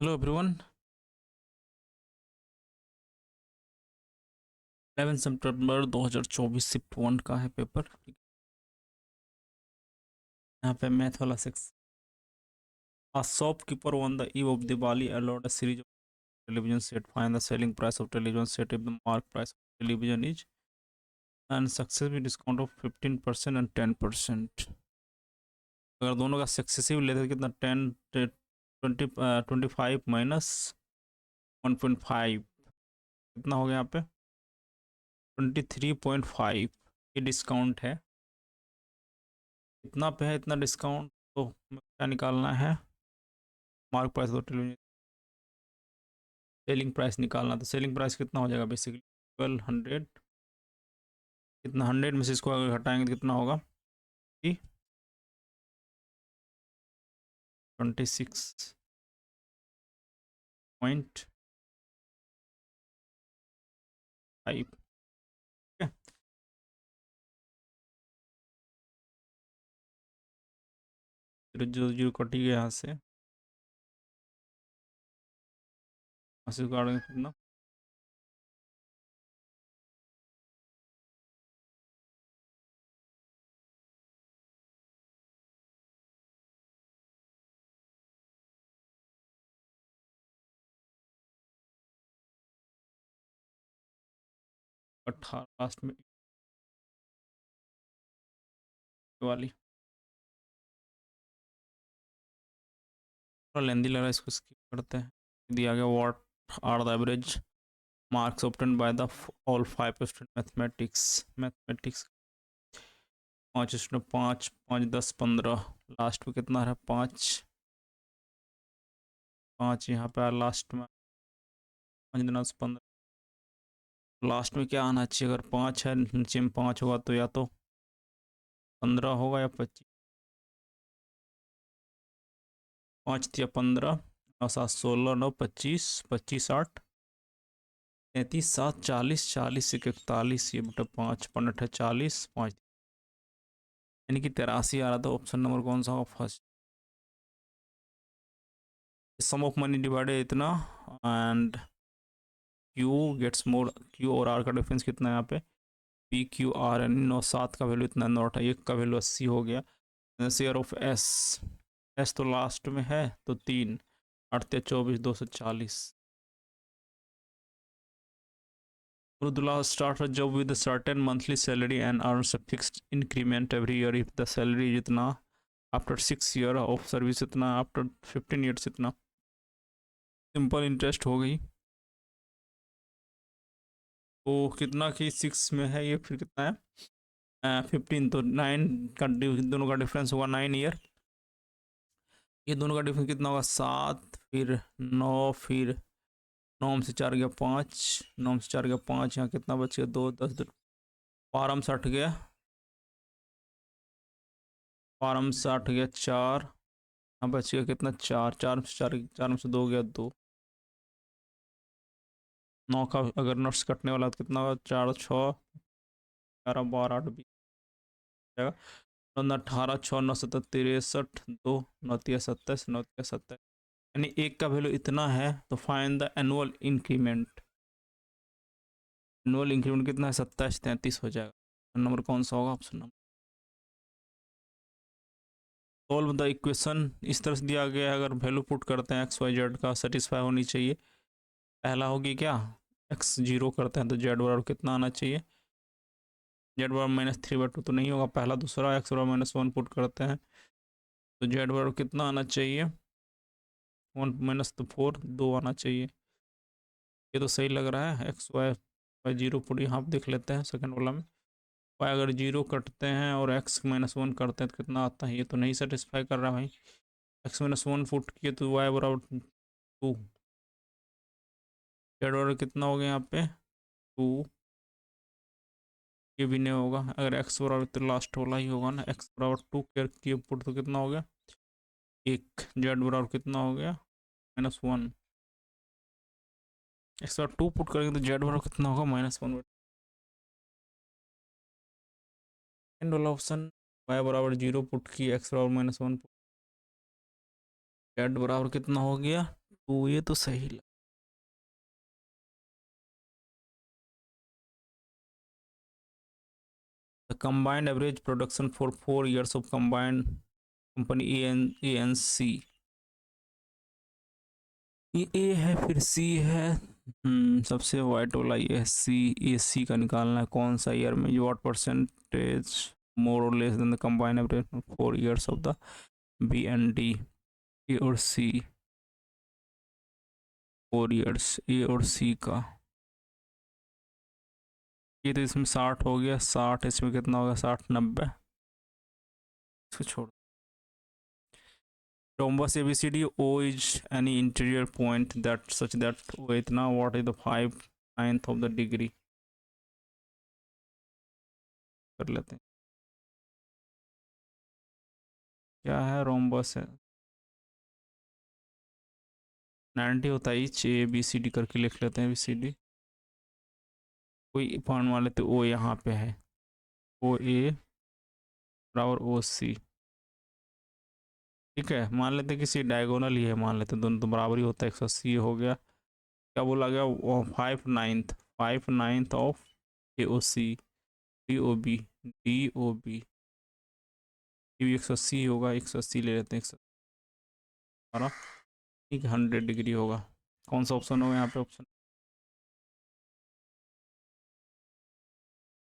Hello everyone. 11 सितंबर 2024 shift 1 का है paper. यहाँ पे मैथ वाला section. A shopkeeper on the eve of Diwali allowed a series of television set. Find the selling price of television set if the mark price of television is and successful discount of 15% and 10%। अगर दोनों का successive लेते तो कितना 25 minus 1.5 कितना हो गया यहाँ पे 23.5। ये डिस्काउंट है, इतना पे है इतना डिस्काउंट। तो क्या निकालना है mark price of television, selling price निकालना। तो सेलिंग प्राइस कितना हो जाएगा बेसिकली 1200। कितना 100 में से इसको अगर घटाएंगे तो कितना होगा 26.5। ठीक है, जो जीरो कटी गया यहाँ से काटेंगे कितना 18 लास्ट में वाली। थोड़ा लेंदी लग रहा है, इसको स्किप करते हैं। दिया गया what are the average marks obtain by the all 5 student mathematics. 5 student 5 5 10 15 last में कितना है 5 5 यहाँ पे लास्ट में 5 10 15। लास्ट में क्या आना चाहिए, अगर 5 है नीचे में 5 होगा तो या तो 15 होगा या 25। 5 या 15 9 7 16 9 25 25 8 33 7 40 40 1 41 ये बटा 5 15 40 5 यानी कि 83 आ रहा था। ऑप्शन नंबर कौन सा होगा first. Sum of money divided इतना and Q gets more. Q और आर का डिफरेंस कितना है यहाँ पे पी क्यू आर एन। 9 7 का वैल्यू इतना 9 1 का वैल्यू 80 हो गया। शेयर ऑफ एस, एस तो लास्ट में है तो 3 8 24 240। Mrudula starts a job with a certain monthly salary and earns a fixed increment every year. If the salary is इतना after 6 year of service इतना after 15 years इतना। Simple interest हो गई। तो कितना की 6 में है ये, फिर कितना है 15 तो 9 का दोनों का डिफरेंस होगा 9 ईयर। ये दोनों का डिफरेंस कितना होगा 7 फिर 9 फिर 9 में से 4 गया 5 9 में से 4 गया 5 यहाँ कितना बच गया 2 10 12 में 60 गया 12 में 60 गया 4 यहाँ बच गया कितना 4 4 में से 4 4 में से 2 गया 2 9 का अगर नट्स कटने वाला तो कितना होगा 4 6 11 12 8 20 जाएगा 9 18 6 9 7 63 2 9 27 9 27 यानी एक का वैल्यू इतना है। तो find the annual increment. Annual increment कितना है 27 33 हो जाएगा। नंबर कौन सा होगा option number. Solve the equation इस तरह से दिया गया है, अगर वैल्यू पुट करते हैं एक्स वाई जेड का सेटिस्फाई होनी चाहिए। पहला होगी क्या एक्स जीरो करते हैं तो जेड बराबर कितना आना चाहिए जेड बराबर -3/2 तो नहीं होगा पहला। दूसरा एक्स बराबर -1 पुट करते हैं तो जेड बराबर कितना आना चाहिए 1 माइनस तो 4 2 आना चाहिए। ये तो सही लग रहा है। X Y Y zero put यहाँ देख लेते हैं सेकंड वाला में। वाई अगर जीरो कटते हैं और एक्स -1 करते हैं तो कितना आता है, ये तो नहीं सेटिस्फाई कर रहा भाई। एक्स -1 पुट किए तो वाई बराबर 2। जेड बराबर कितना हो गया यहाँ पे 2। ये भी नहीं होगा, अगर एक्स बराबर तो लास्ट वाला ही होगा ना। एक्स बराबर 2 किए पुट तो कितना हो गया 1। जेड बराबर कितना हो गया -1। एक्स बराबर 2 पुट करेंगे तो जेड बराबर कितना होगा -1। एंड वाला ऑप्शन वाई बराबर 0 पुट की एक्स बराबर -1 पुट जेड बराबर कितना हो गया तो ये तो सही लगा। The combined average production for 4 years of combined company ANC, ये ए है फिर सी है। सबसे वाइट वाला ये है सी। ए सी का निकालना है कौन सा ईयर में, व्हाट परसेंटेज मोर और less than the combined average 4 years of the B and D. A और सी, 4 years ए और सी का। ये तो इसमें 60 हो गया, 60 इसमें कितना होगा, 60 90, इसको छोड़। Rhombus ABCD, O is any interior point that such that O इतना, what is the 5/9 of the degree, कर लेते हैं। क्या है रोम्बस है, 90 होता है each, A B C D करके लिख लेते हैं, बी सी डी। कोई पॉइंट मान लेते, ओ यहाँ पे है, ओ ए बराबर ओ सी। ठीक है, मान लेते किसी डायगोनल ही है, मान लेते दोनों तो बराबर ही होता है, 180 हो गया। क्या बोला गया, 5/9 of A O C D O B, D O B, ये भी 180 होगा, 180 ले लेते हैं, 112, ठीक है, 100 डिग्री होगा। कौन सा ऑप्शन होगा यहाँ पे, option.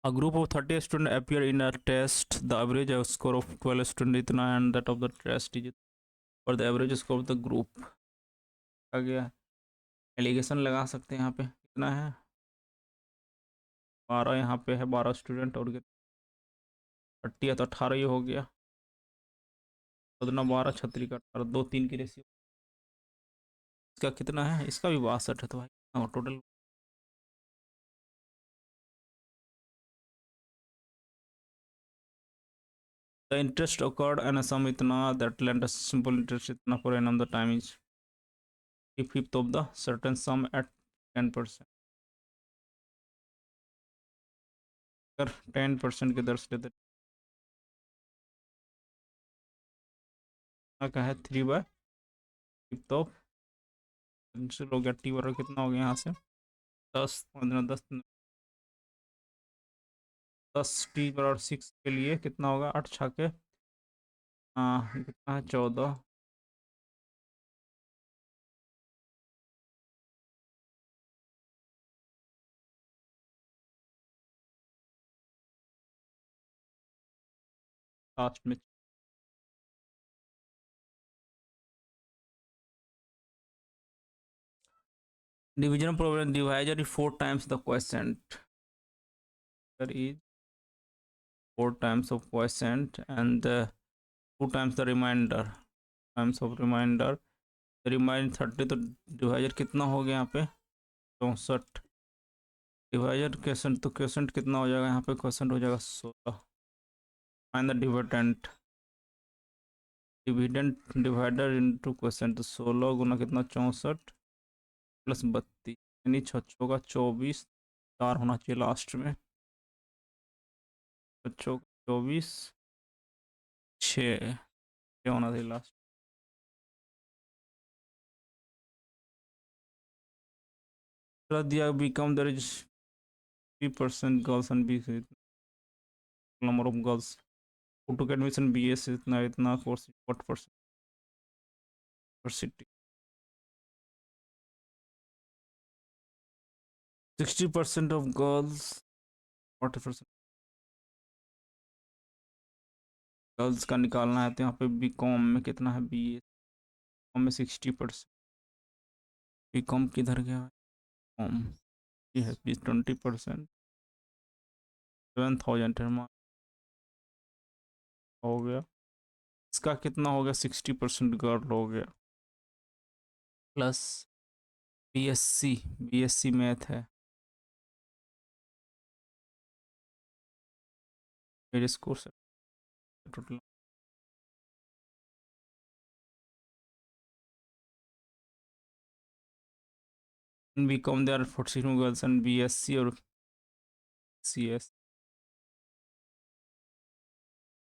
A group of 30 students appear in a test. The average score of 12 students इतना and that of the test is और the average score of the group आ गया। एलिगेशन लगा सकते हैं यहाँ पे, कितना है, 12 यहाँ पे है, 12 स्टूडेंट और 30 है तो 18 ही हो गया, 12 छत्री का 18, 2 3 की रेशियो। इसका कितना है, इसका भी 62 है, तो भाई total. The interest occurred and a sum इतना that lent a simple interest इतना for n of the time is 1/5 of the certain sum at 10%। अगर 10% के दर से लेते क्या है, 3/5 ऑफ, हो गया टी बराबर कितना हो गया यहाँ से, 10 15 10 10 टी बराबर 6 के लिए कितना होगा, 8 छाके, हाँ कितना है, 14, लास्ट में। Division problem, divisor is 4 times the quotient, there is 4 times of quotient and 2 times the remainder, times of remainder, remind 30, तो डिवाइजर कितना हो गया यहाँ पे, 64, डिवाइजर क्वेश्चन, तो क्वेश्चन कितना हो जाएगा यहाँ पे, क्वेश्चन हो जाएगा 16, find the dividend, dividend divider into question, तो 16 गुना कितना, 64 प्लस 32, यानी 6 का 24, 4 होना चाहिए लास्ट में, 6 24 6 होना चाहिए लास्ट। दिया BCom there is 3% girls and B, number of girls who took admission BS इतना इतना course, what percent, 60% of girls, 40% girls का निकालना है, तो यहाँ पे बी कॉम में कितना है, बी ए कॉम में 60%, बी कॉम किधर गया, कॉम ये है प्लीज 20%, 7000 हो गया। इसका कितना हो गया, 60% गर्ल हो गया, प्लस BSc मैथ है, मेरे स्कोर से total BCom they are 42 girls and BSc और CS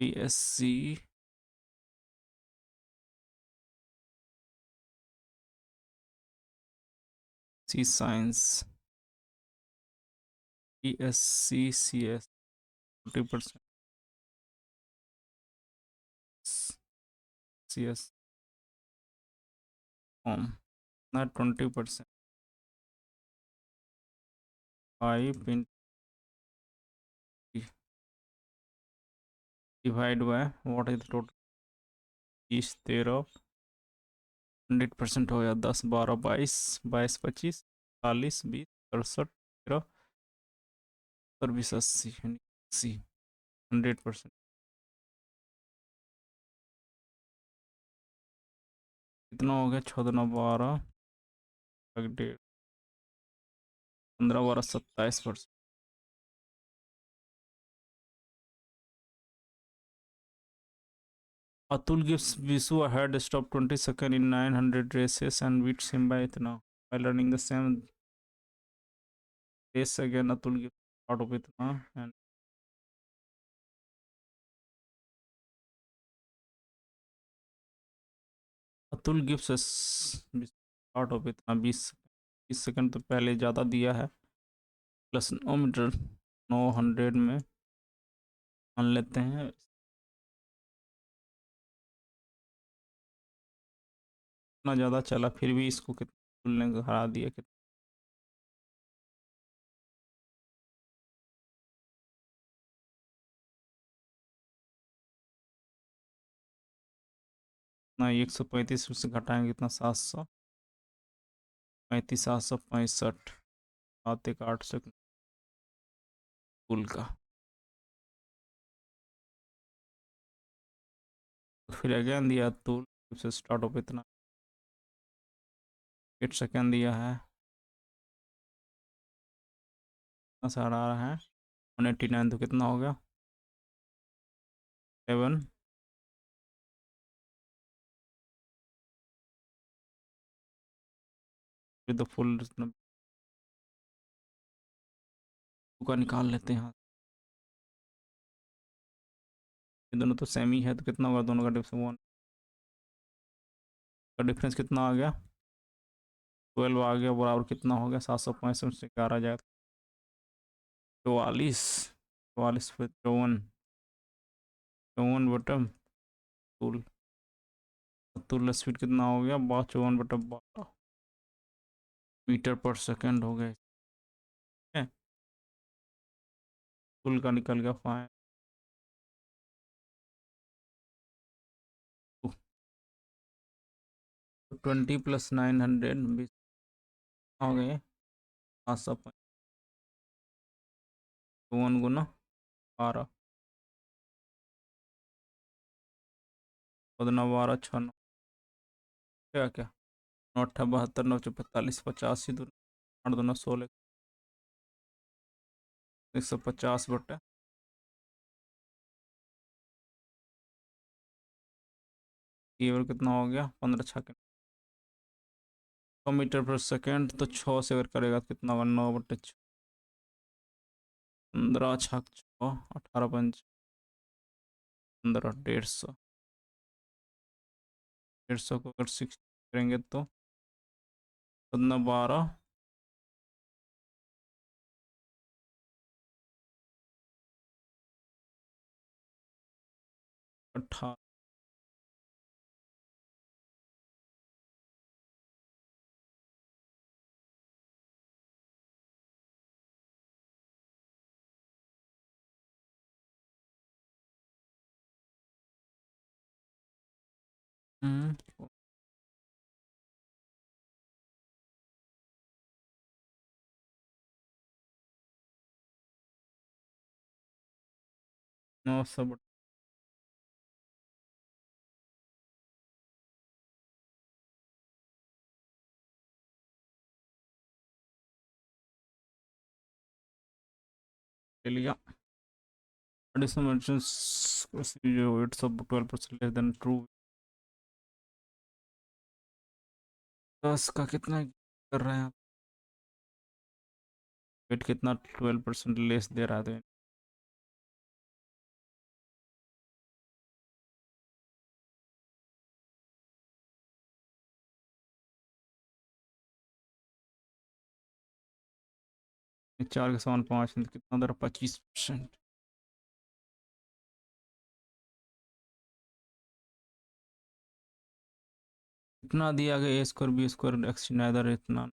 BSc C science, ESCCS 40%, CS form ना 20%, 5 in divide by what is the total, 30 13, 100% हो गया, 10 12 22 22 25 40 20 68 13 20 80 80, 100%। कितना हो गया, 6 2 12 डेढ़, 15 12 27%। Atul gives Visu a head stop 20 seconds in 900 races and beats him by itna. While running the same race again, Atul gives out of itna and Atul gives us out of itna 20 second, तो पहले ज़्यादा दिया है, plus 9 metre 900 में मान लेते हैं। इतना ज़्यादा चला फिर भी इसको कितना ने हरा दिया, कितना ना, 135 से घटाएंगे कितना, 735 765 सात एक 8 से पुल का। तो फिर अगेन दिया टूल से स्टार्ट हो इतना 8 सेकेंड दिया है, कितना सारा आ रहा है 189, तो कितना हो गया 7 फिर तो फुल का निकाल लेते हैं। ये दोनों तो सेम ही है, तो कितना होगा दोनों का डिफरेंस, 1 का डिफरेंस कितना आ गया 12 आ गया, बराबर कितना हो गया 765 से 11 आ जाएगा 44, 44 फिर 54, 54 बटम टूल, टूल स्पीड कितना हो गया 54 बटम 12 मीटर पर सेकेंड हो गए। टूल का निकल गया 5, 20 + 900 हो गए 755, 1 गुना 12, 14 12 6 क्या क्या 9 8 72 9 4 45 85 2 8 2 16 150 बटे ये कितना हो गया 15 6 मीटर पर सेकेंड, तो 6 से अगर करेगा तो कितना होगा 9 बटे 6, 15 6 6 18 5 15 150, 150 को अगर 6 करेंगे तो 15 12 18, हम्म 900 बटे ले लिया। Additional mentions procedure, it's of 12% less than true। 10 का कितना कर रहे हैं, वेट कितना 12% लेस दे रहा है, 4 के समान 5 कितना उधर 25%। इतना दिया गया A² B² एक्स इधर इतना।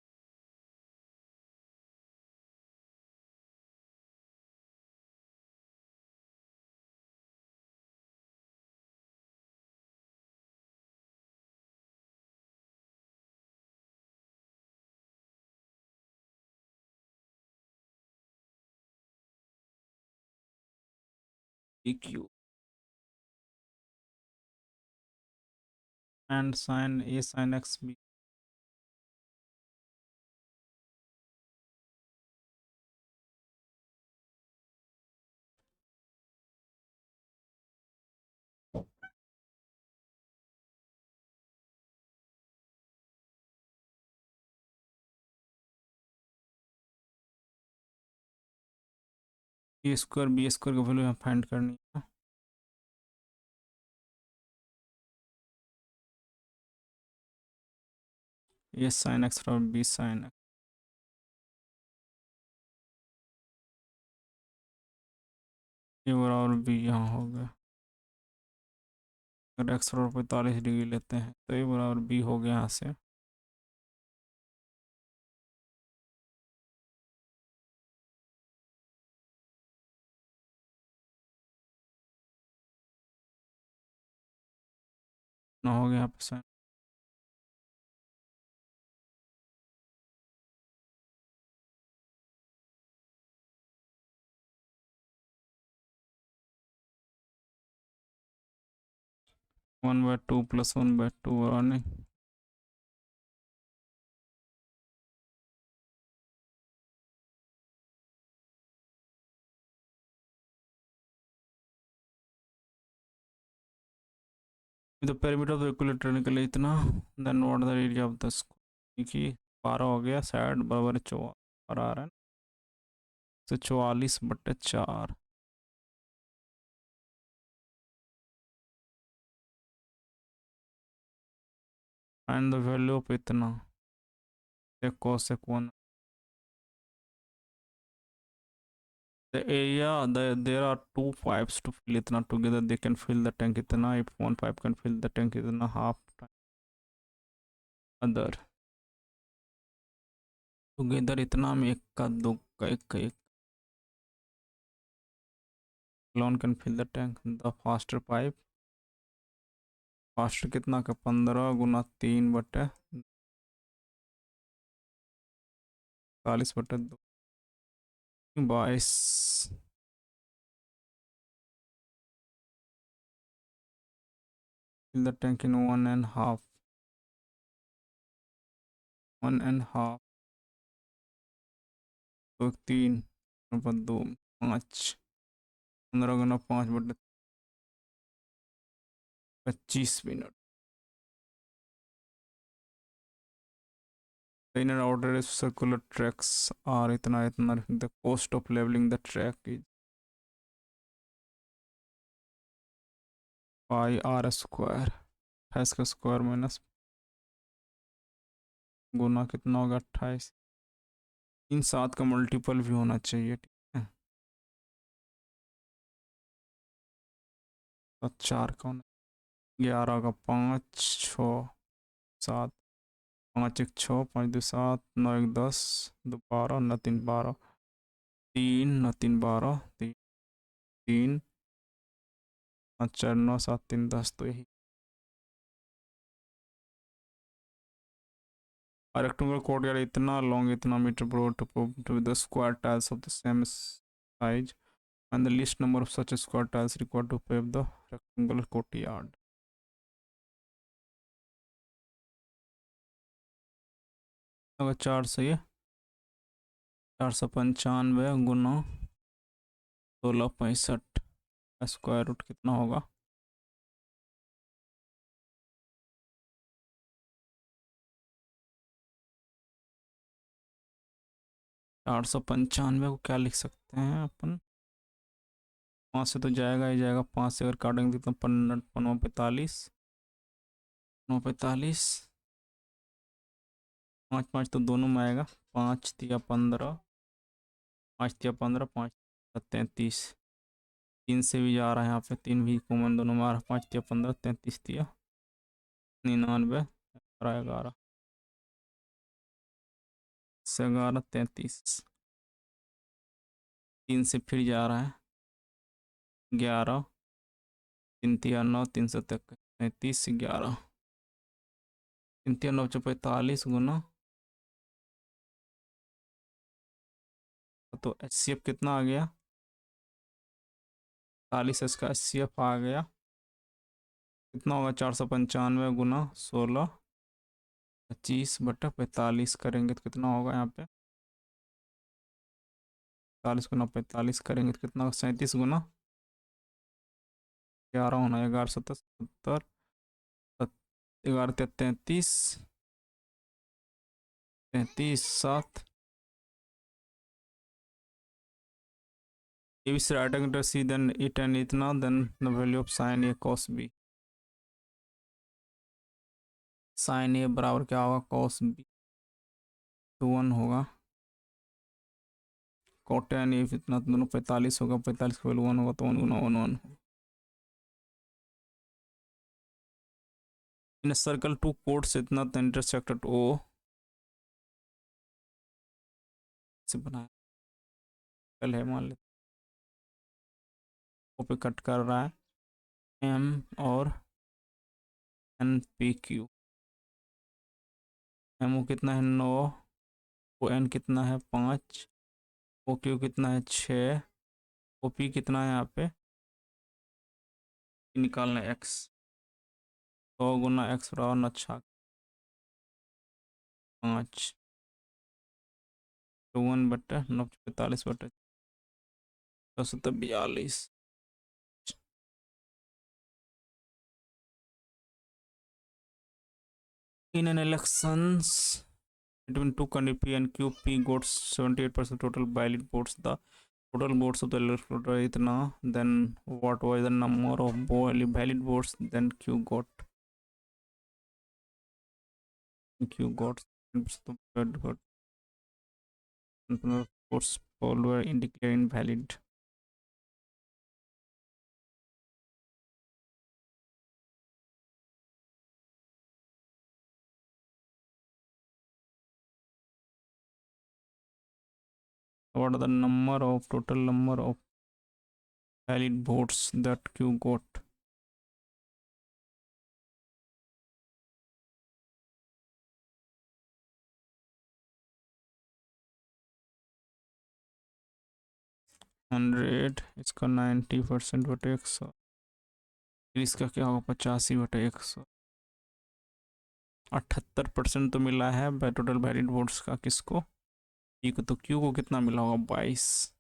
PQ and sin A sin x B। A² B² का वैल्यू यहाँ फाइंड करनी है। A sin x और B sin x। A बराबर B यहाँ हो गया। अगर एक्स बराबर 45 डिग्री लेते हैं तो A बराबर B हो गया यहाँ से। ना हो गया यहाँ पे sin। One by two plus 1/2 और नहीं। तो पेरीमीटर ऑफ द इक्विलेटरल निकले इतना। Then what the area of the square. देखिए 12 हो गया, साइड बराबर 4 आ रहा है तो 44/4। एंड द वैल्यू ऑफ इतना cos1। The area, there are two pipes to fill itna together. They can fill the tank itna. If one pipe can fill the tank itna half time other together इतना में एक का दो का एक का एक alone can fill the tank। The faster pipe faster कितना का 15 गुना 3/40/2 22। fill the tank in 1.5 तो 3/2 5 15 गुना 5/25 minute. The inner outer is circular tracks are इतना इतना। The cost of leveling the track is pi r²। 28 का स्क्वायर माइनस गुना कितना होगा 28। 3 7 का multiple भी होना चाहिए, ठीक है। और 4 का होना, 11 का 5 6 7 5 1 6 5 2 7 9 1 10 2 12 9 3 12 3 9 3 12 3 3 5 4 9 7 3 10 तो यही। A rectangular courtyard इतना long इतना metre broad to the square tiles of the same size and the least number of such square tiles required to pave the rectangular courtyard। अगर 4 सही है 495 गुना 1665 स्क्वायर रूट कितना होगा 495 को क्या लिख सकते हैं अपन। 5 से तो जाएगा ही जाएगा, 5 से अगर काटेंगे तो 15 45 9 45 5 5 तो दोनों में आएगा। 5 3 15 5 या 15, 5 33, 3 से भी जा रहा है यहाँ पे, 3 भी कॉमन दोनों में आ रहा है। 5 या 15, 33 दिया, 99, 11, 11, 33, 3 से फिर जा रहा है 11, 3 तिया 9, 3 सौ तक 33, 11, 3 तिया 9, 45 गुना, तो HCF कितना आ गया? 40, इसका HCF आ गया कितना होगा? 495 गुना 16, 25/45 करेंगे तो कितना होगा यहाँ पे? 40 गुना 45 करेंगे तो कितना होगा? 37 गुना 11 होना, 11 70, 11 33, 33 7, if is right angle C then it and इतना, then the value of sin A cos B, sin A बराबर क्या होगा? cos B तो 1 होगा, cottan A इतना तो दोनों 45 होगा, 45 का वैल्यू 1 होगा तो 1 गुना 1 1 होगा। इन सर्कल टू कोड्स इतना तो इंटरसेक्ट एट O से बनाया कल है, मान लेते O पे कट कर रहा है M और NPQ, MO कितना है 9, ON कितना है 5, OQ कितना है 6, OP कितना है यहाँ पे निकालना है X, 100 गुना X बराबर 9 5, 1/945 42। In an elections between two countries P and Q, P got 78% total valid votes. The total votes of the electorate इतना, then what was the number of valid votes? Then Q got votes poll were declared invalid. What are the total number of valid votes that Q got? Hundred, इसका 90% बटे 100, इसका क्या होगा? 85/100, 78% तो मिला है total valid votes का किसको? ई को। तो क्यू को कितना मिला होगा? 22,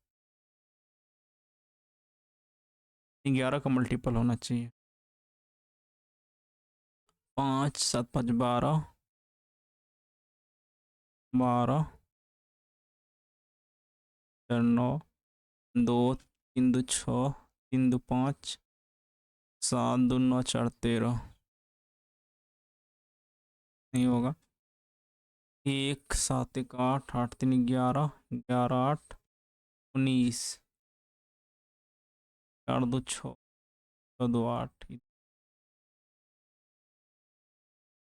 11 का मल्टीपल होना चाहिए, 5 7 5 12, 12 4 9, 2 3 2 6, 3 2 5, 7 2 9 4 13, नहीं होगा। 1 7 1 8, 8 3 11, 11 8 19, 4 2 6, 2 8,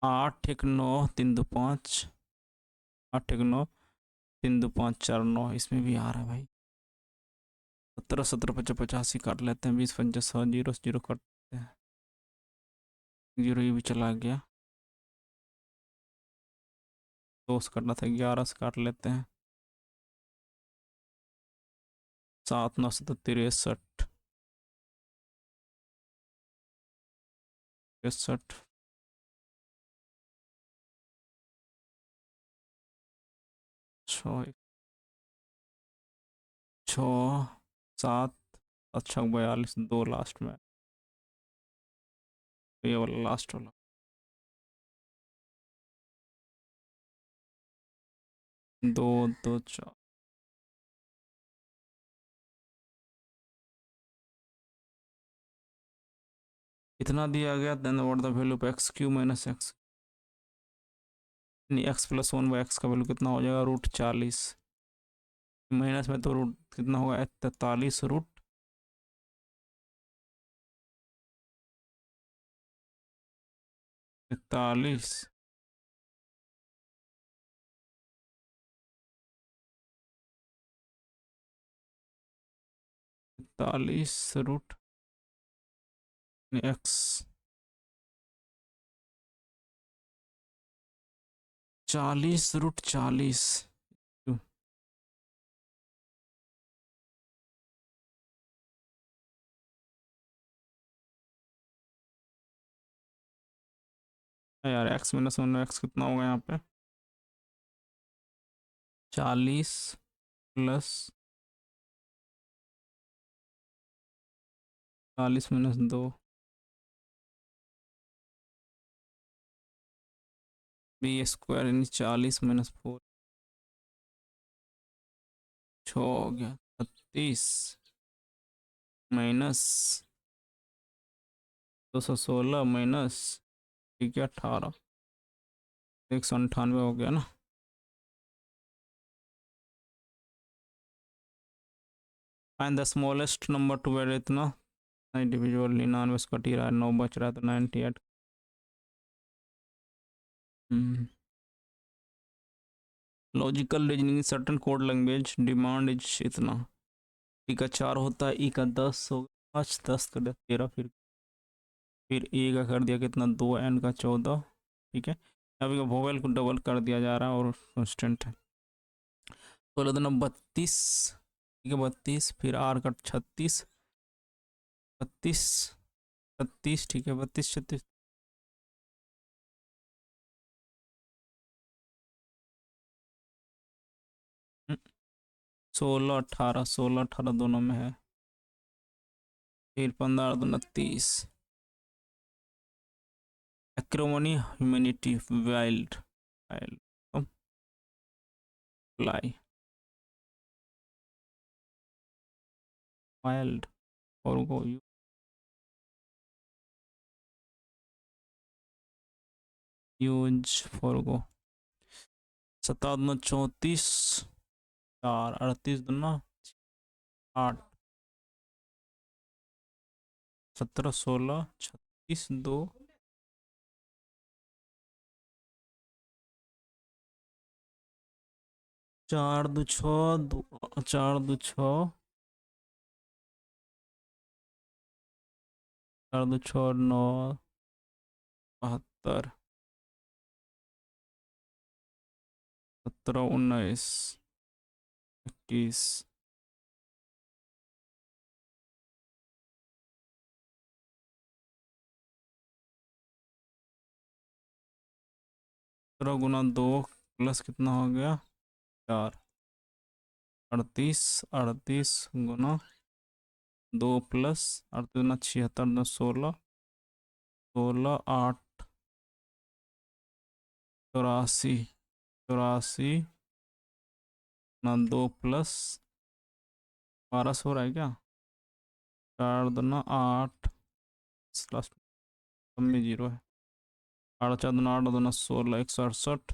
8 1 9 3 2 5, 8 1 9 3 2 5 4 9, इसमें भी आ रहा है भाई। 17 17 55 85 काट लेते हैं, 20 50 100 जीरो जीरो काटते हैं, जीरो ये भी चला गया, 2 से काटना था, 11 से काट लेते हैं, 7 9 7 63, 63, 6 6 7, अच्छा 42, 2 लास्ट में, ये वाला लास्ट वाला 2 2 4, इतना दिया गया। Then what the value of X Q minus X, यानी x + 1/x का वैल्यू कितना हो जाएगा? √40। माइनस में तो रूट कितना होगा, 43 रूट 43, 43 रूट x, 40 रूट 40। यार x-1 कितना होगा यहाँ पे, 40 + 40 - 2, b² यानी 40 - 4, 6 हो गया, 36 माइनस 216 माइनस, ठीक है 18, 198 हो गया ना। And the smallest number to where इतना इंडिविजुअल 99 से कट ही रहा है, 9 बच रहा है तो 98। Logical reasoning certain code language demand is इतना, ई का 4 होता है, ई का 10 हो, 5 10 कर दिया 13, फिर ए का कर दिया कितना 2, एन का 14, ठीक है। अभी का वोवेल को डबल कर दिया जा रहा है और कॉन्स्टेंट है। 16 32, ठीक है 32, फिर आर का 36, 32 36, ठीक है 32 36, 16 18, 16 18 दोनों में है, फिर 15 29, acrimony humanity wild, wild fly, wild और गो यूज फॉर गो। 17 दूना 34, 4 38 दूना 8, 17 16 36 2, 4 2 6 2, 4 2 6, 4 2 6 9, 72, 17 19 21, 17 गुना 2 प्लस कितना हो गया 4, 38 38 गुना 2 प्लस 38 गुना 76 गुना 16, 16 8 84, 84 गुना 2 प्लस 12 हो रहा है क्या, 4 दूना 8, लास्ट में 0 है, 8 4 दूना 8 दूना 16, 168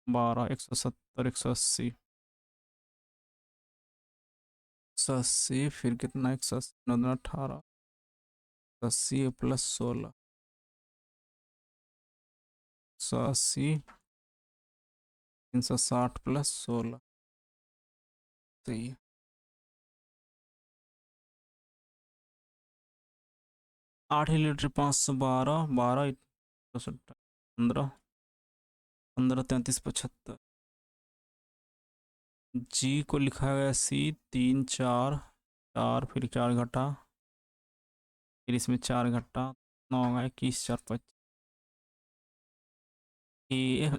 12, 170 180, 180 फिर कितना 180 9 दूना 18, 80 प्लस 16, 180 360 प्लस 16, सही है। 8 लीटर 512, 12 15 15 33 75, जी को लिखा गया सी, 3 4 4 फिर 4 घटा, फिर इसमें 4 घटा 9 होगा 21 4 5, ए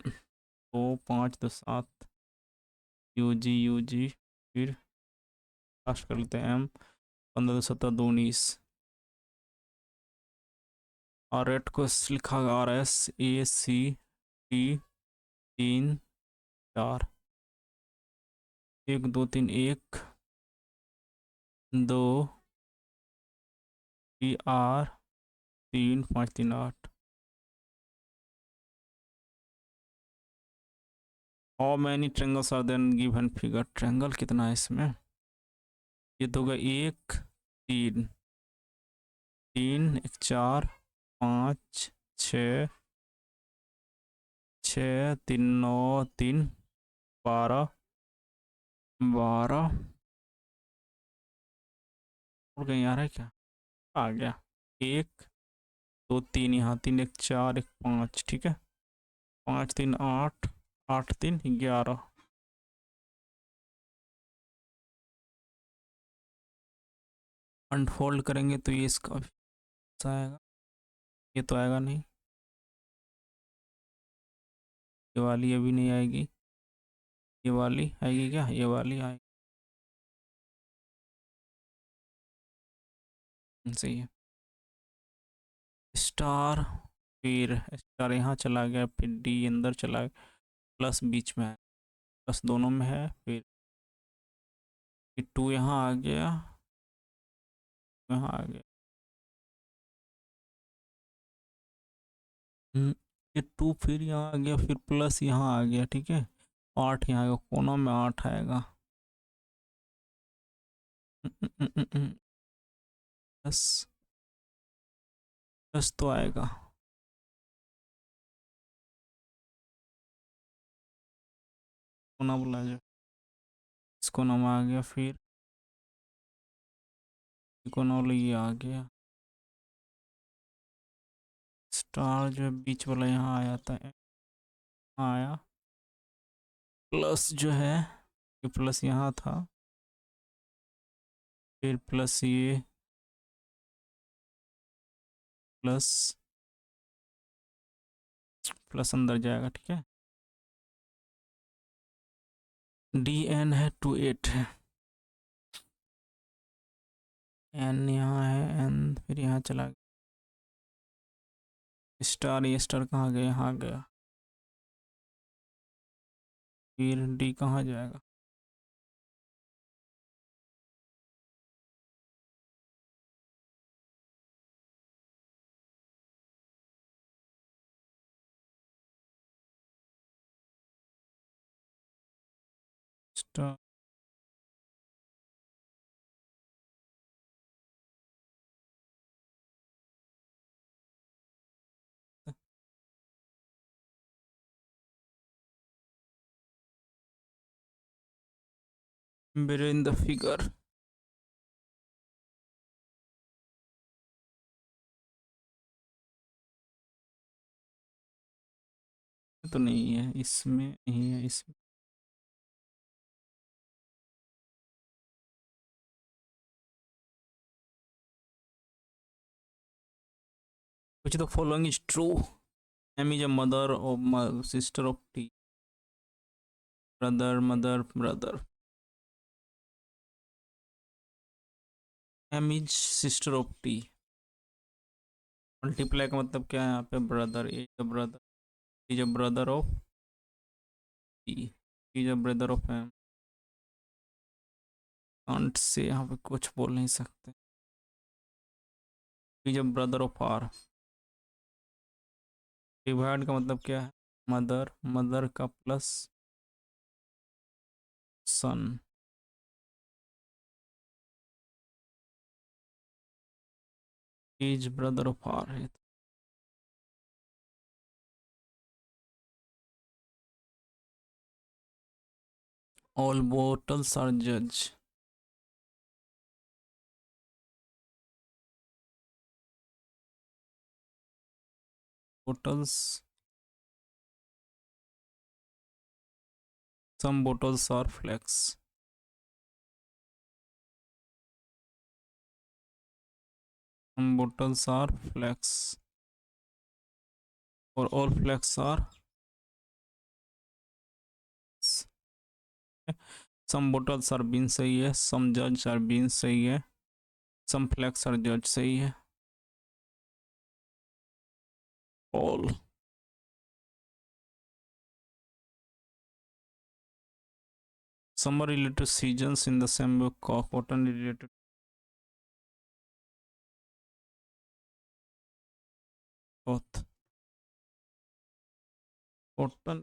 2 5 2 7, यू जी फिर लास्ट कर लेते हैं एम, 15 2 17 2 19, और रेड को लिखा गया R S A C T 3 4, 1 2 3 1 2 T R 3 5 3 8, how many triangles are then given figure, triangle कितना है इसमें, ये तो होगा एक, तीन, तीन एक, चार, पाँच, छ, छ, तीन, नौ, तीन, बारह, बारह, और कहीं आ रहा है क्या, आ गया, एक, दो, तीन, यहाँ तीन, एक चार, एक पाँच, ठीक है, पाँच तीन आठ, आठ तीन 11, अनफोल्ड करेंगे तो ये इसका आएगा, ये तो आएगा नहीं, ये वाली अभी नहीं आएगी, ये वाली आएगी क्या, ये वाली आएगी, सही है, स्टार, फिर स्टार यहाँ चला गया, फिर डी अंदर चला गया, प्लस बीच में है, प्लस दोनों में है, फिर टू यहाँ आ गया, यहाँ आ गया, ये टू फिर यहाँ आ गया, फिर प्लस यहाँ आ गया, ठीक है, आठ यहाँ आएगा, कोनों में आठ आएगा, प्लस, प्लस तो आएगा, कोना बोला जाए, इस कोना में आ गया, फिर कोना वाला ये आ गया, स्टार जो है बीच वाला यहाँ आया था, आया, प्लस जो है ये प्लस यहाँ था, फिर प्लस ये, प्लस, प्लस अंदर जाएगा, ठीक है, डी एन है, टू एट है, एन यहाँ है, एन फिर यहाँ चला गया, स्टार, ये स्टार कहाँ गया, यहाँ गया, फिर डी कहाँ जाएगा, स्टार, मेरे इन द फिगर, तो नहीं है इसमें, नहीं है इसमें, which the following is true, M is a mother of sister of T, brother, mother, brother, M is sister of T, multiply का मतलब क्या है यहाँ पे, brother, is a brother, is a brother of T, is a brother of M, can't से यहाँ पे कुछ बोल नहीं सकते, is a brother of R, divide का मतलब क्या है, मदर, मदर का plus son, is brother of R है, ऑल बोटल्स आर जज, bottles, some bottles are flex, some bottles are flex, और all flex are, some bottles are bean सही है, some judge are bean सही है, some flex are judge सही है, all, summer related seasons in the same book, cotton related both, cotton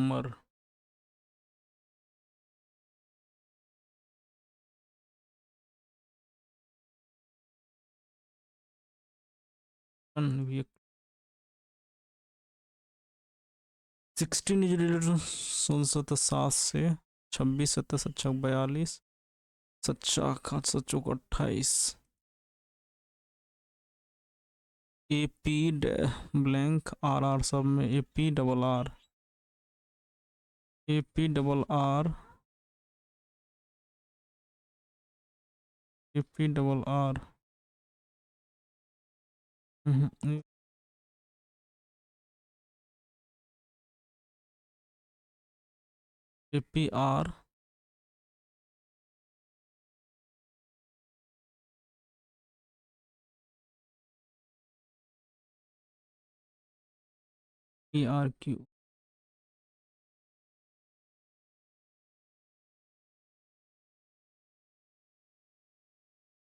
अमर रणवीर 16 17 7 से 26 27 सच्चा 42 सच्चा 7 28 AP ब्लैंक RR सब में AP double R APR ERQ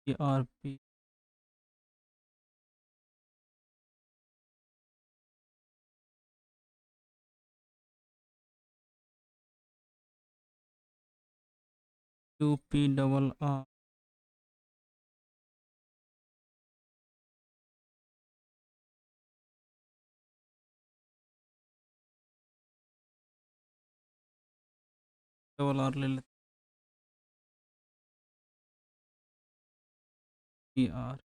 ERP QP double R double R ले लेते ER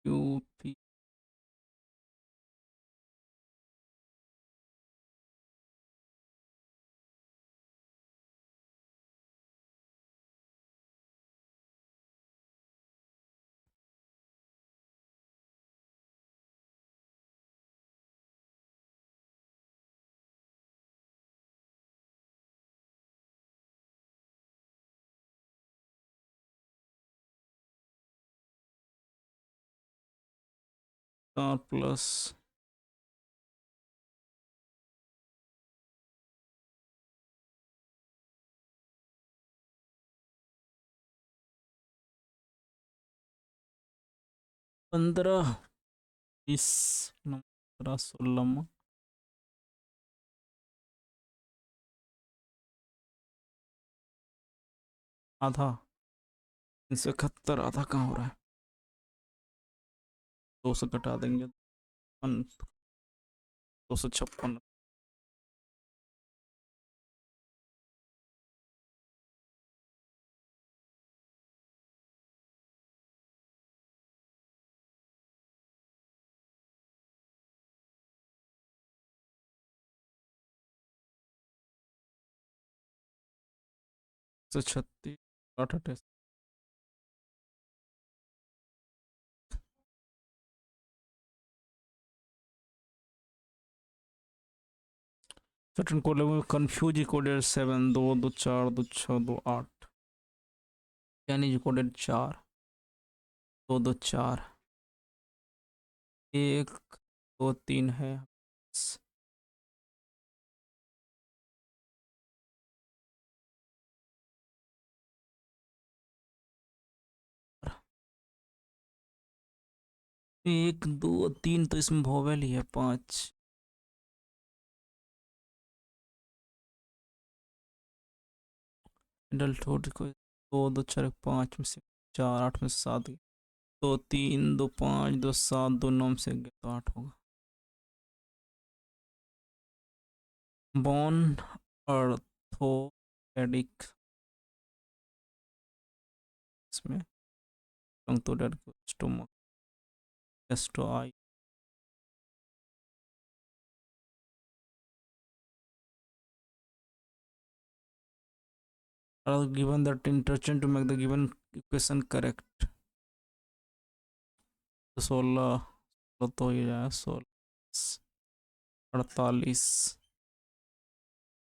QP 4 प्लस 15 20 15 16 आधा 371 आधा कहाँ हो रहा है 2 से घटा देंगे 256 136 8 certain code level confuse coded 7 2 2 4 2 6 2 8 यानी coded 4 2 2 4 1 2 3 है 1 2 3 तो इसमें वोवेल ही है 5 एडल्टहुड को 2 2 4 5 में से 4 8 में से 7 2 3 2 5 2 7 2 9 में से गया तो 8 होगा बॉन अर्थोपेडिक इसमें कंक्लूडेड स्टोमक एस्टो I are given that interchange to make the given equation correct तो 16 तो ये है 16 48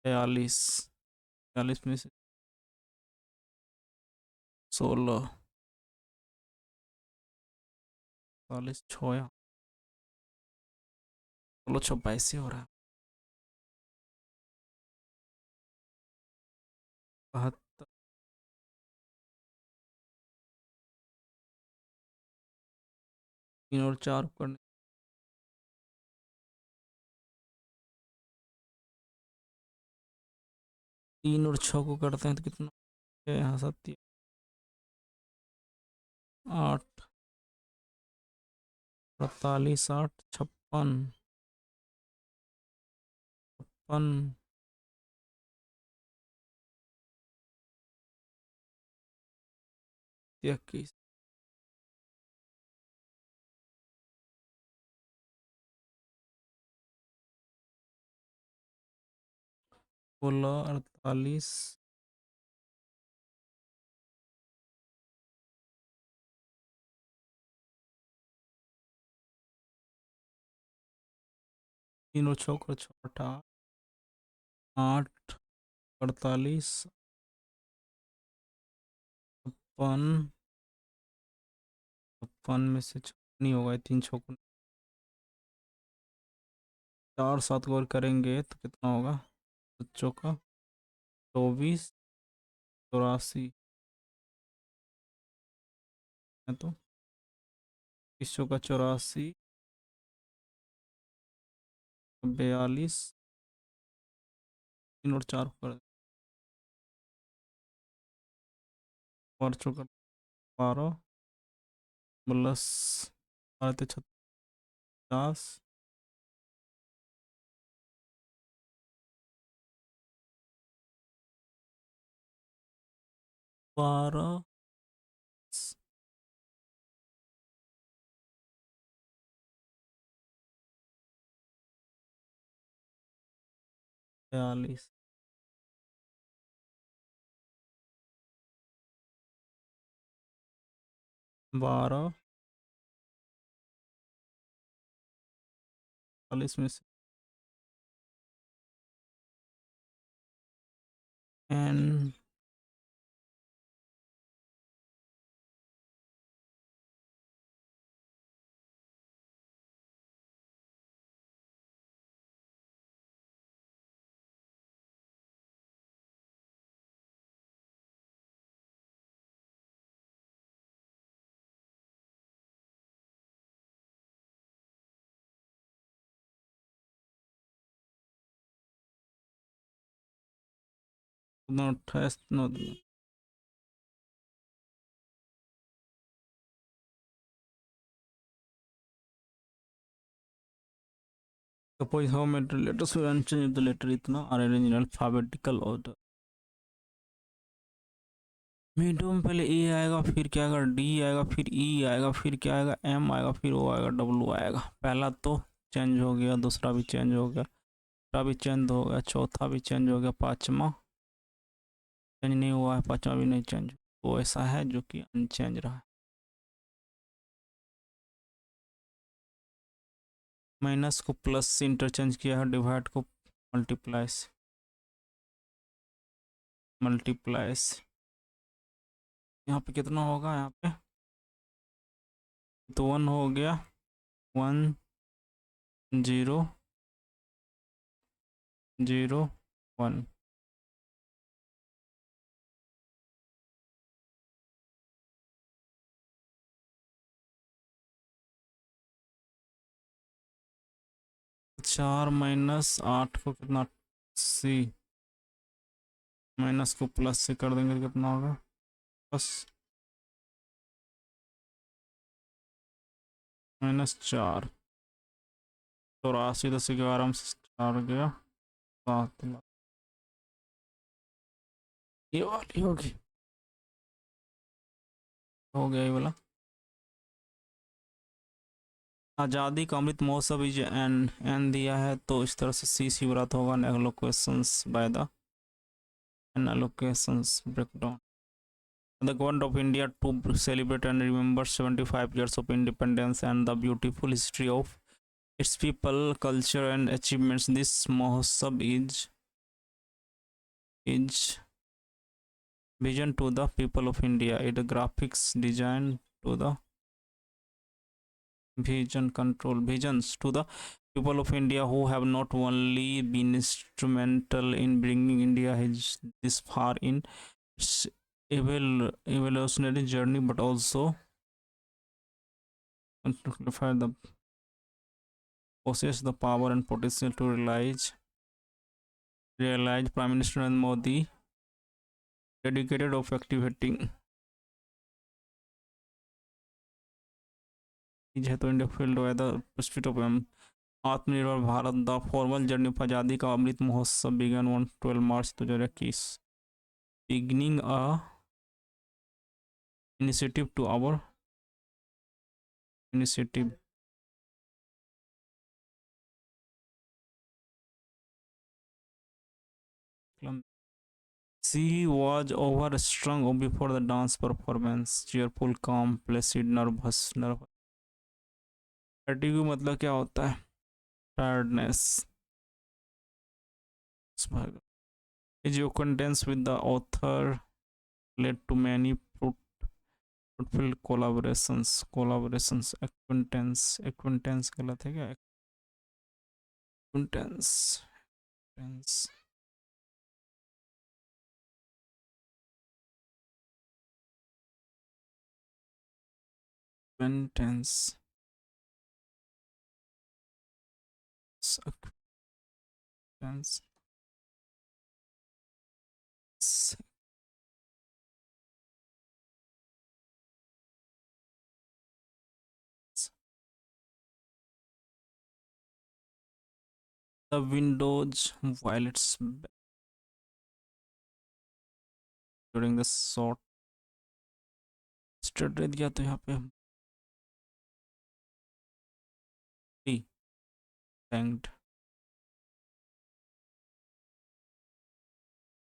42 42 में से 16 46 6 चलो 26 हो रहा है। 72 3 और 4 करने, 3 और 6 को करते हैं तो कितना है यहाँ? 7 8 48 8 56 56 21 16 48 3 और 6 को 6 8 48 56 56 में से 6 नहीं होगा, 3 6 को 4 7 और करेंगे तो कितना होगा? बच्चों का 24 84 है तो 21 का 84 42 3 और 4 कर 12 प्लस 50 12 42 12 40 में से N 28 suppose how many letters will unchanged the letter इतना arranged in alphabetical order। Medium पहले ए आएगा, फिर क्या आएगा? डी आएगा, फिर ई आएगा, फिर क्या आएगा? एम आएगा, फिर ओ आएगा, डब्ल्यू आएगा। पहला तो चेंज हो गया, दूसरा भी चेंज हो गया, तीसरा भी चेंज हो गया, चौथा भी चेंज हो गया, पाँचवा चेंज नहीं हुआ है, पाँचवा भी नहीं चेंज। तो ऐसा है जो कि अनचेंज रहा है। माइनस को प्लस से इंटरचेंज किया है, डिवाइड को मल्टीप्लाइस यहाँ पे कितना होगा? यहाँ पे तो 1 हो गया, 1 0 0 1 4 माइनस 8 को कितना? सी माइनस को प्लस से कर देंगे तो कितना होगा? प्लस -4 84 10 11 में से 4 गया 7 लाख, ये वाली होगी, हो गया ये वाला। आज़ादी का अमृत महोत्सव इज एन दिया है तो इस तरह से सी सी व्रत होगा। Allocations by the allocations breakdown. The government of India to celebrate and remember 75 years of independence and the beautiful history of its people, culture and achievements. This Mahotsav is vision to the people of India. It graphics design to the visions to the people of India who have not only been instrumental in bringing India this far in its evolutionary journey, but also the possess the power and potential to realize Prime Minister Narendra Modi dedicated of activating to India filled by the pursuit of Atmanirbhar Bharat the formal journey of Azadi ka Amrit Mahotsav began on 12 March 2021 beginning a initiative to our initiative. She was overstrung before the dance performance, cheerful, calm, placid, nervous. Fatigue मतलब क्या होता है? Tiredness. Is your contents with the author led to many fruitful collaborations. Acquaintance गलत है क्या? Acquaintance. Acquaintance. Acquaintance. The windows while it's during the short stud दिया तो यहाँ पे thanked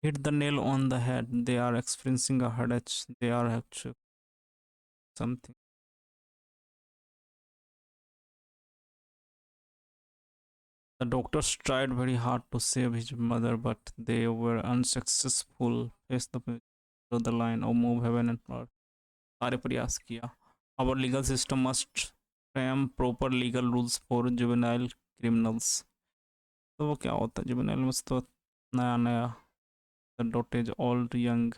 hit the nail on the head. They are experiencing a headache. They are actually something. The doctors tried very hard to save his mother, but they were unsuccessful. Face the line or move heaven and earth. सारे प्रयास किया. Our legal system must frame proper legal rules for juvenile criminals. तो वो क्या होता है juvenile में तो नया नया the dotage old young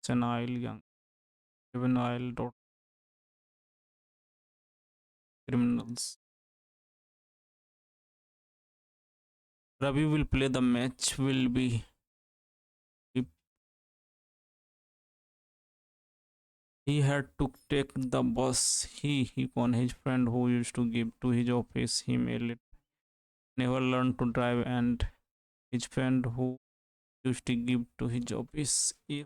senile young juvenile dot criminals. Ravi will play the match. Will be he had to take the bus. He on his friend who used to give to his office. He never learned to drive, and his friend who used to give to his office. He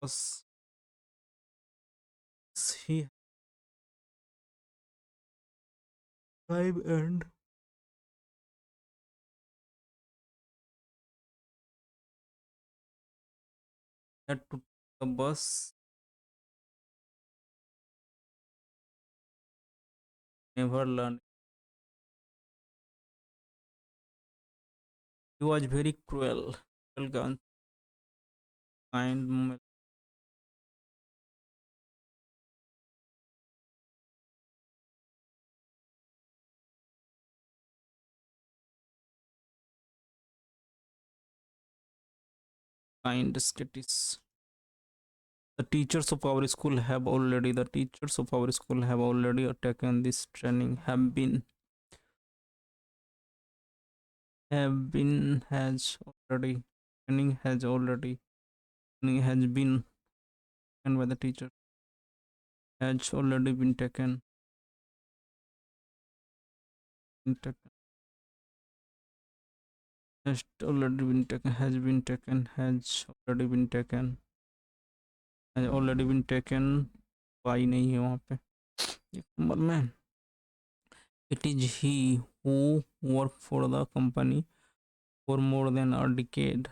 was he drive and had to take the bus. Never learned. He was very cruel, kind, kind skittish. The teachers of our school have already taken this training. Have been has already training has already training has been taken by the teacher has already been taken, has already been taken has been taken has already been taken has already been taken Y नहीं है वहाँ पे एक number में. It is he who worked for the company for more than a decade.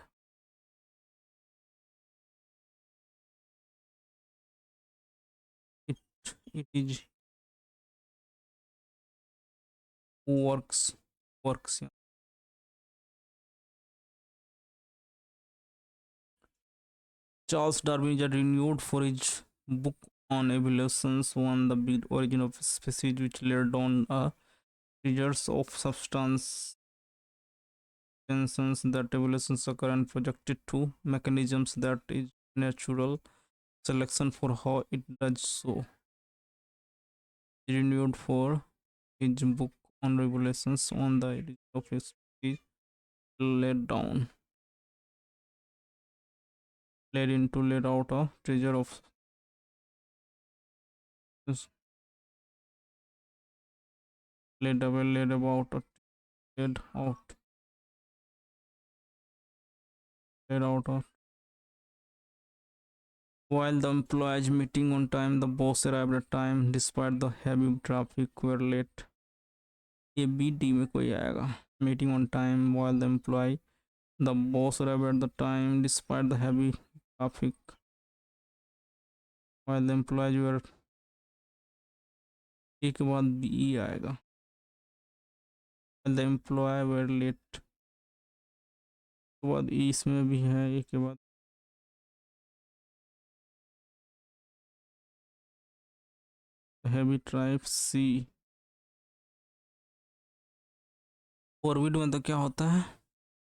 It is who works. Yeah. Charles Darwin is renewed for his book on evolutions. One, the big origin of species, which laid down treasures of substance tensions that evolutions occur, and projected two mechanisms that is natural selection for how it does so. Renewed for his book on revelations on the origin of his species laid down, laid out a treasure of laid about a laid out laid out a. While the employees meeting on time, the boss arrived at time despite the heavy traffic were late. ये BD में कोई आएगा. Meeting on time while the employee, the boss arrived at the time despite the heavy traffic. While the employees were, एक के बाद BE आएगा. While the employee were late, के बाद E इसमें भी है, एक के बाद heavy traffic C. फॉरवर्ड में तो क्या होता है,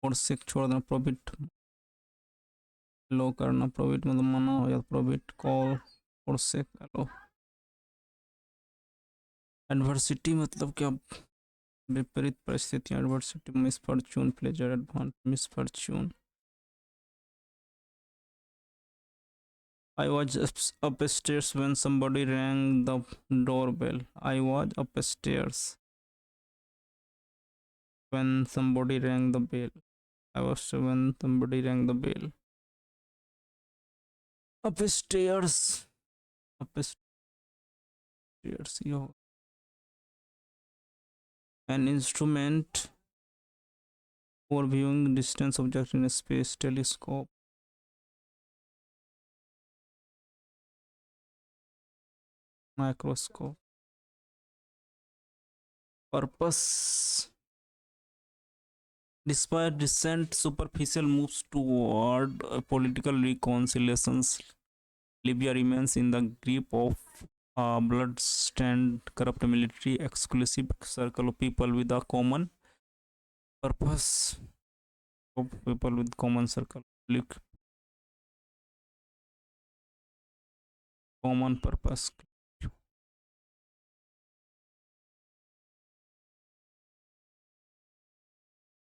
और सिक छोड़ देना, प्रॉफिट लो करना, प्रॉफिट मतलब मना हो या प्रॉफिट कॉल और सिक लो. एडवर्सिटी मतलब क्या, विपरीत परिस्थितियां. Adversity misfortune, pleasure, advance, misfortune. I was upstairs when somebody rang the doorbell. I was upstairs when somebody rang the bell. I was when somebody rang the bell. Upstairs. Upstairs. Yo. An instrument for viewing distant objects in a space telescope. Microscope. Purpose. Despite recent superficial moves toward political reconciliations, Libya remains in the grip of a blood-stained, corrupt military, exclusive circle of people with a common purpose. Of people with common circle, common purpose.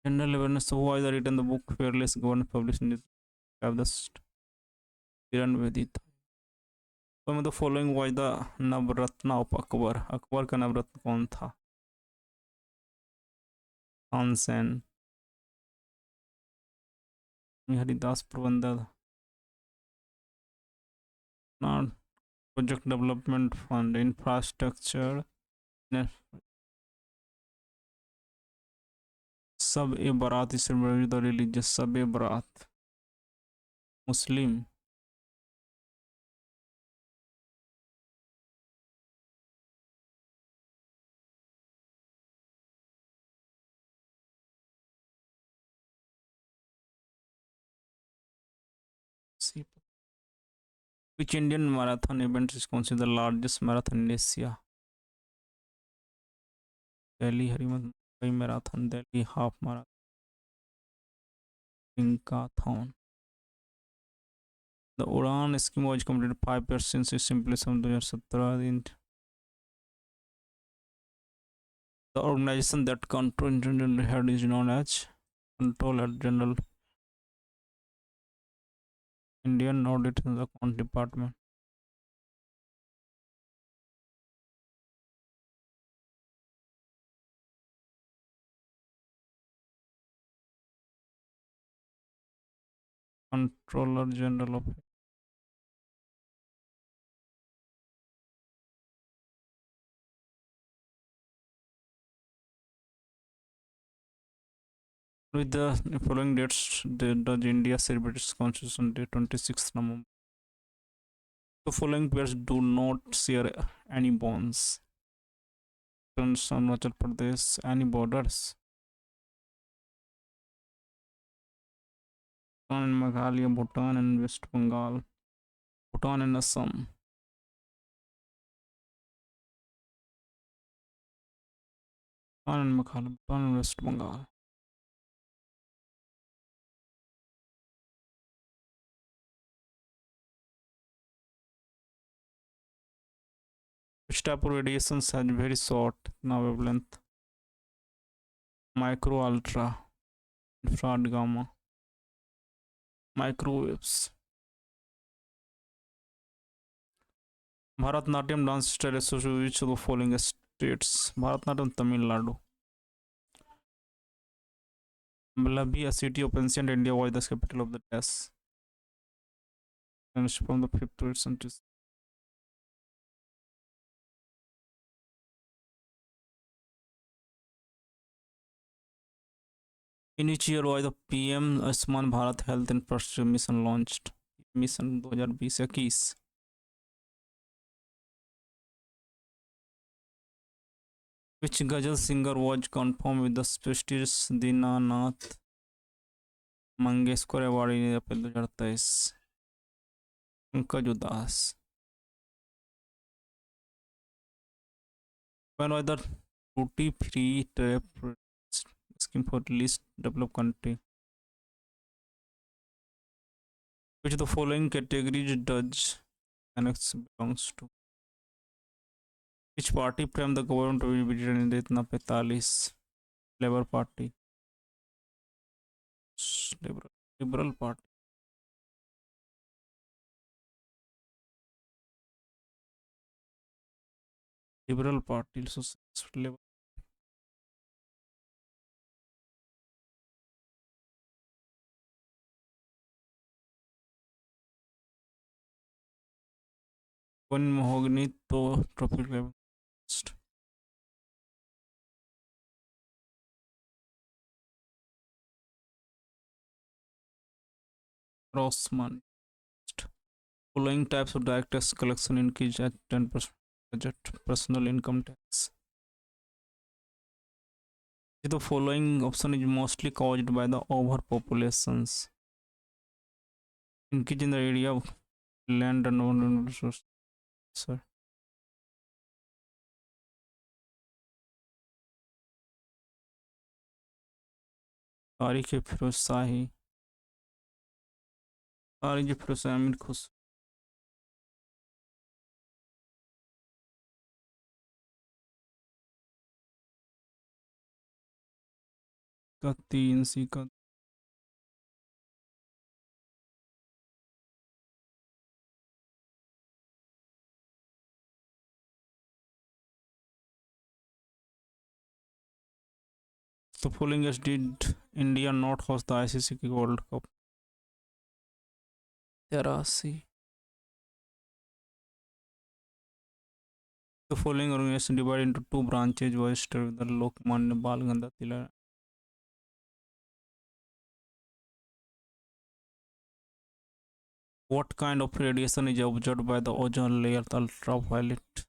General awareness of why the written the book Fearless Government published in have the Kiran Vedita. Some of the following was the Navratna of Akbar. Akbar का नवरत्न कौन था? तानसेन. हरिदास प्रबंधक. Project Development Fund, Infrastructure. सब ए बारात is the religious. सब ए बारात Muslim. Which Indian marathon event is considered the largest marathon in Asia? Delhi Mumbai Marathon, Delhi Half Marathon, Inkathon. The Udan scheme was completed 5 years since its implementation in 2017. The organization that controls general head is known as Controller General, Indian Audit and Account Department. Controller General of with the following dates, does India celebrate its Constitution Day 26th November. The following pairs do not share any bonds. Arunachal Pradesh, any borders. Bhutan and Meghalaya, Bhutan and West Bengal, Bhutan and Assam. आनंद Meghalaya, West Bengal. Which type of radiations has very short now wavelength? Micro, ultra, infrared, gamma, microwaves. Bharatnatyam dance style associated with which of the following states? Bharatnatyam, Tamil Nadu. Malabhi, a city of ancient India, was the capital of the Des. And from the 5th century. In which year was the PM Ayushman Bharat Health Infrastructure Mission launched? Mission 2020-21. Which Ghazal singer was confirmed with the prestigious Dinanath Mangeshkar Award in April 2023? Pankaj Udas. When was the duty-free tariff scheme for least developed country? Which of the following categories does annex belongs to? Which party framed the government to be in 1945? Labour Party. Liberal Party. Liberal Party. Socialist Labour. One mahogany to tropical level. Rossmann. Following types of direct tax collection increase at 10% budget. Personal income tax. The following option is mostly caused by the overpopulations. Increase in the area of land and non resources. Sir. तारीख फिरोज शाही, तारीख फिरोज अमीर खुश का 3 का the following years did India not host the ICC World Cup? 83. The following organization divided into 2 branches was started with the Lokmanya Bal Ganga Tilak. What kind of radiation is observed by the ozone layer, the ultraviolet?